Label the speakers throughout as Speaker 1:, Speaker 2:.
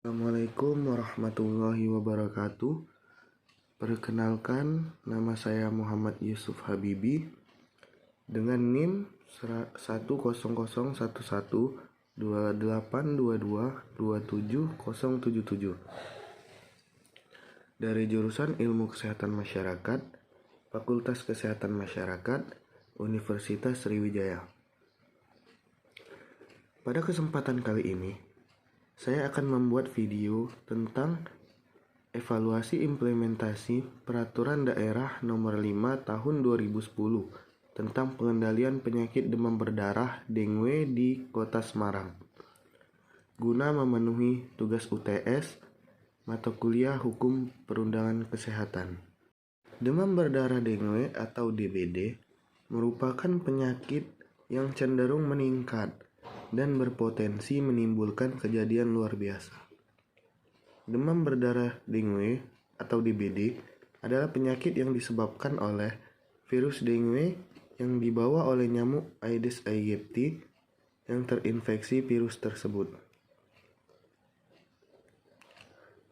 Speaker 1: Assalamualaikum warahmatullahi wabarakatuh. Perkenalkan, nama saya Muhammad Yusuf Habibi dengan NIM 100112822270077 dari jurusan Ilmu Kesehatan Masyarakat, Fakultas Kesehatan Masyarakat, Universitas Sriwijaya. Pada kesempatan kali ini, saya akan membuat video tentang evaluasi implementasi Peraturan Daerah Nomor 5 Tahun 2010 tentang pengendalian penyakit demam berdarah dengue di Kota Semarang, guna memenuhi tugas UTS mata kuliah Hukum Perundangan Kesehatan. Demam berdarah dengue atau DBD merupakan penyakit yang cenderung meningkat dan berpotensi menimbulkan kejadian luar biasa. Demam berdarah dengue atau DBD adalah penyakit yang disebabkan oleh virus dengue yang dibawa oleh nyamuk Aedes aegypti yang terinfeksi virus tersebut.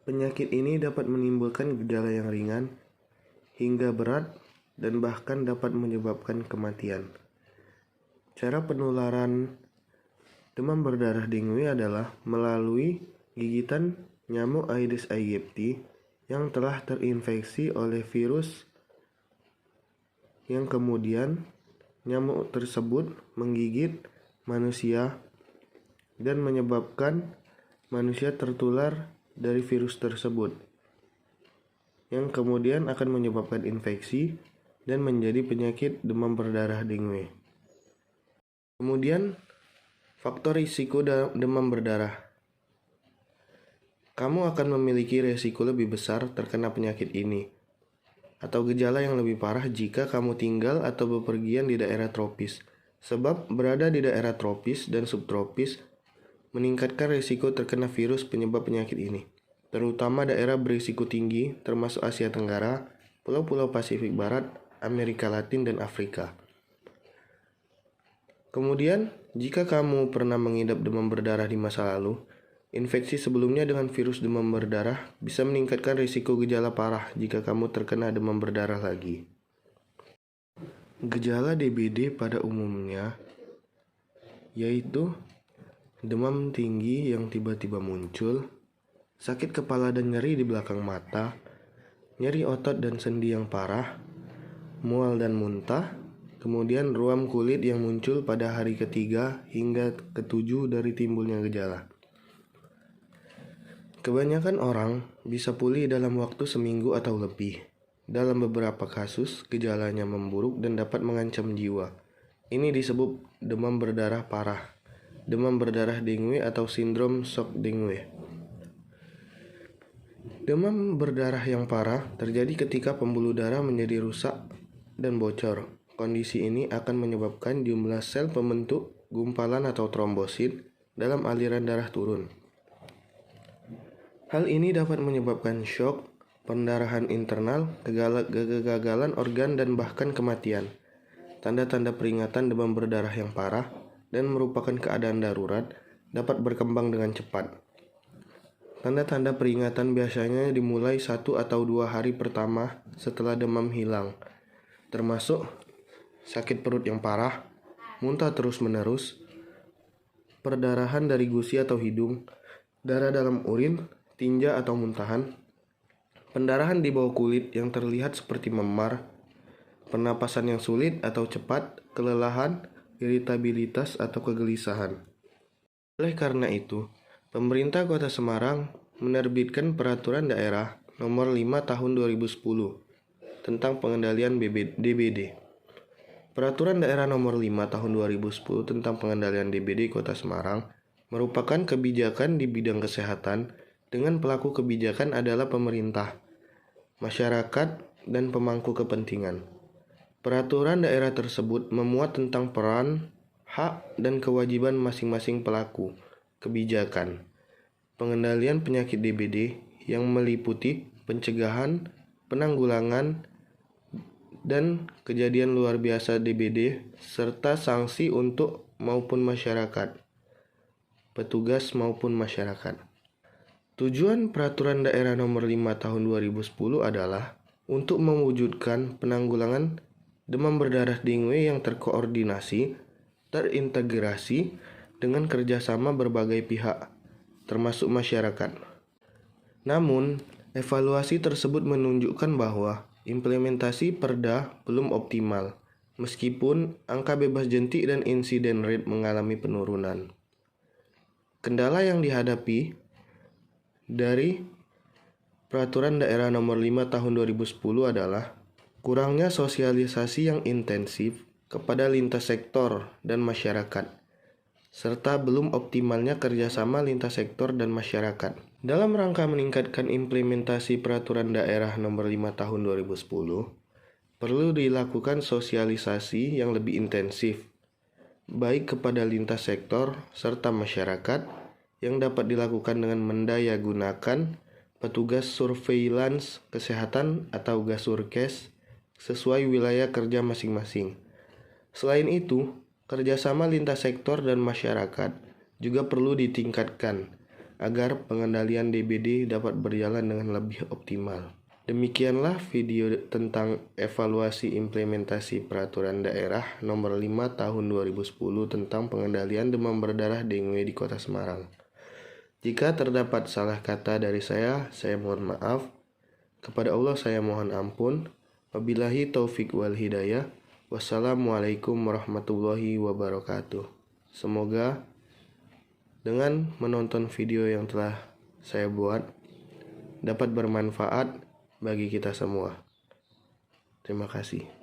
Speaker 1: Penyakit ini dapat menimbulkan gejala yang ringan hingga berat dan bahkan dapat menyebabkan kematian. Cara penularan demam berdarah dengue adalah melalui gigitan nyamuk Aedes aegypti yang telah terinfeksi oleh virus yang kemudian nyamuk tersebut menggigit manusia dan menyebabkan manusia tertular dari virus tersebut yang kemudian akan menyebabkan infeksi dan menjadi penyakit demam berdarah dengue. Kemudian faktor risiko demam berdarah. Kamu akan memiliki risiko lebih besar terkena penyakit ini atau gejala yang lebih parah jika kamu tinggal atau bepergian di daerah tropis. Sebab berada di daerah tropis dan subtropis meningkatkan risiko terkena virus penyebab penyakit ini, terutama daerah berisiko tinggi termasuk Asia Tenggara, Pulau-Pulau Pasifik Barat, Amerika Latin, dan Afrika. Kemudian, jika kamu pernah mengidap demam berdarah di masa lalu, infeksi sebelumnya dengan virus demam berdarah bisa meningkatkan risiko gejala parah jika kamu terkena demam berdarah lagi. Gejala DBD pada umumnya yaitu demam tinggi yang tiba-tiba muncul, sakit kepala dan nyeri di belakang mata, nyeri otot dan sendi yang parah, mual dan muntah, kemudian ruam kulit yang muncul pada hari ketiga hingga ketujuh dari timbulnya gejala. Kebanyakan orang bisa pulih dalam waktu seminggu atau lebih. Dalam beberapa kasus, gejalanya memburuk dan dapat mengancam jiwa. Ini disebut demam berdarah parah, demam berdarah dengue atau sindrom shock dengue. Demam berdarah yang parah terjadi ketika pembuluh darah menjadi rusak dan bocor. Kondisi ini akan menyebabkan jumlah sel pembentuk gumpalan atau trombosit dalam aliran darah turun. Hal ini dapat menyebabkan shock, pendarahan internal, kegagalan organ, dan bahkan kematian. Tanda-tanda peringatan demam berdarah yang parah dan merupakan keadaan darurat dapat berkembang dengan cepat. Tanda-tanda peringatan biasanya dimulai 1 atau 2 hari pertama setelah demam hilang, termasuk sakit perut yang parah, muntah terus-menerus, perdarahan dari gusi atau hidung, darah dalam urin, tinja atau muntahan, pendarahan di bawah kulit yang terlihat seperti memar, pernapasan yang sulit atau cepat, kelelahan, iritabilitas atau kegelisahan. Oleh karena itu, pemerintah Kota Semarang menerbitkan Peraturan Daerah Nomor 5 Tahun 2010 tentang pengendalian DBD. Peraturan Daerah Nomor 5 Tahun 2010 tentang pengendalian DBD Kota Semarang merupakan kebijakan di bidang kesehatan dengan pelaku kebijakan adalah pemerintah, masyarakat, dan pemangku kepentingan. Peraturan daerah tersebut memuat tentang peran, hak, dan kewajiban masing-masing pelaku kebijakan pengendalian penyakit DBD yang meliputi pencegahan, penanggulangan, dan kejadian luar biasa DBD serta sanksi untuk maupun masyarakat, petugas maupun masyarakat. Tujuan Peraturan Daerah Nomor 5 Tahun 2010 adalah untuk mewujudkan penanggulangan demam berdarah dengue yang terkoordinasi, terintegrasi dengan kerjasama berbagai pihak, termasuk masyarakat. Namun, evaluasi tersebut menunjukkan bahwa implementasi Perda belum optimal, meskipun angka bebas jentik dan insiden rate mengalami penurunan. Kendala yang dihadapi dari Peraturan Daerah Nomor 5 Tahun 2010 adalah kurangnya sosialisasi yang intensif kepada lintas sektor dan masyarakat, serta belum optimalnya kerjasama lintas sektor dan masyarakat. Dalam rangka meningkatkan implementasi Peraturan Daerah Nomor 5 Tahun 2010, perlu dilakukan sosialisasi yang lebih intensif, baik kepada lintas sektor serta masyarakat, yang dapat dilakukan dengan mendayagunakan petugas surveillance kesehatan atau Gasurkes sesuai wilayah kerja masing-masing. Selain itu, kerjasama lintas sektor dan masyarakat juga perlu ditingkatkan agar pengendalian DBD dapat berjalan dengan lebih optimal. Demikianlah video tentang evaluasi implementasi Peraturan Daerah Nomor 5 Tahun 2010 tentang pengendalian demam berdarah dengue di Kota Semarang. Jika terdapat salah kata dari saya mohon maaf. Kepada Allah saya mohon ampun. Wabillahi taufik wal hidayah. Wassalamualaikum warahmatullahi wabarakatuh. Semoga dengan menonton video yang telah saya buat dapat bermanfaat bagi kita semua. Terima kasih.